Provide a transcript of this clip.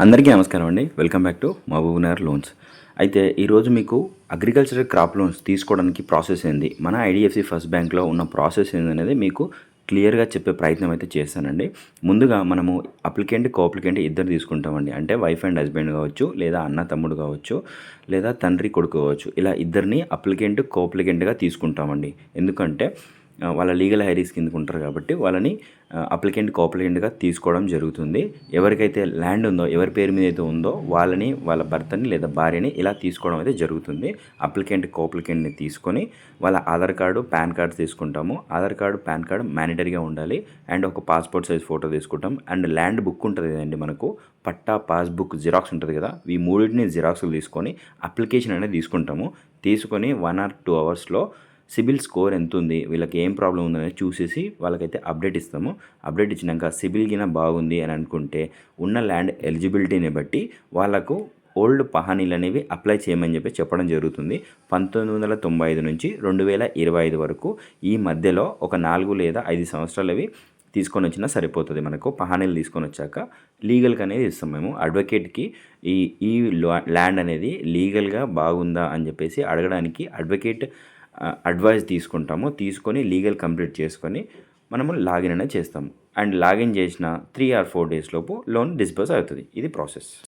అందరికీ నమస్కారం అండి. Welcome back to Mahabubnagar loans. అయితే ఈరోజు మీకు అగ్రికల్చరల్ క్రాప్ లోన్స్ తీసుకోవడానికి ప్రాసెస్ ఏంది, మన ఐడిఎఫ్సి ఫస్ట్ బ్యాంక్లో ఉన్న ప్రాసెస్ ఏందనేది మీకు క్లియర్గా చెప్పే ప్రయత్నం అయితే చేస్తానండి. ముందుగా మనము అప్లికెంట్ కోఅప్లికెంట్ ఇద్దరు తీసుకుంటామండి. అంటే వైఫ్ అండ్ హస్బెండ్ కావచ్చు, లేదా అన్న తమ్ముడు కావచ్చు, లేదా తండ్రి కొడుకు కావచ్చు. ఇలా ఇద్దరిని అప్లికెంట్ కోఅప్లికెంట్గా తీసుకుంటామండి. ఎందుకంటే వాళ్ళ లీగల్ హైరీస్ కిందకు ఉంటారు కాబట్టి వాళ్ళని అప్లికెంట్ కోఅప్లికెంట్గా తీసుకోవడం జరుగుతుంది. ఎవరికైతే ల్యాండ్ ఉందో, ఎవరి పేరు మీద అయితే ఉందో వాళ్ళని, వాళ్ళ భర్తని లేదా భార్యని ఇలా తీసుకోవడం అయితే జరుగుతుంది. అప్లికెంట్ కోఅప్లికెంట్ని తీసుకొని వాళ్ళ ఆధార్ కార్డు, పాన్ కార్డు తీసుకుంటాము. ఆధార్ కార్డు, పాన్ కార్డు మ్యాండేటరీగా ఉండాలి. అండ్ ఒక పాస్పోర్ట్ సైజ్ ఫోటో తీసుకుంటాం. అండ్ ల్యాండ్ బుక్ ఉంటుంది కదండి, మనకు పట్టా పాస్బుక్ జిరాక్స్ ఉంటుంది కదా, ఈ మూడింటిని జిరాక్స్లు తీసుకొని అప్లికేషన్ అనేది తీసుకుంటాము. తీసుకొని 1 or 2 అవర్స్లో సిబిల్ స్కోర్ ఎంత ఉంది, వీళ్ళకి ఏం ప్రాబ్లం ఉందనేది చూసేసి వాళ్ళకైతే అప్డేట్ ఇస్తాము. అప్డేట్ ఇచ్చినాక సిబిల్ గిన బాగుంది అని అనుకుంటే ఉన్న ల్యాండ్ ఎలిజిబిలిటీని బట్టి వాళ్ళకు ఓల్డ్ పహానీలు అనేవి అప్లై చేయమని చెప్పడం జరుగుతుంది. 1995 నుంచి 2025 వరకు ఈ మధ్యలో ఒక 4 లేదా 5 సంవత్సరాలు అవి తీసుకొని వచ్చినా సరిపోతుంది. మనకు పహానీలు తీసుకొని వచ్చాక లీగల్గా అనేది ఇస్తాం మేము. అడ్వకేట్కి ఈ ఈ ల్యాండ్ అనేది లీగల్గా బాగుందా అని చెప్పేసి అడగడానికి అడ్వకేట్ అడ్వైస్ తీసుకుంటాము. తీసుకొని లీగల్ కంప్లీట్ చేసుకొని మనము లాగిన్ అనేది చేస్తాము. అండ్ లాగిన్ చేసిన 3 or 4 డేస్ లోపు లోన్ డిస్బర్స్ అవుతుంది. ఇది ప్రాసెస్.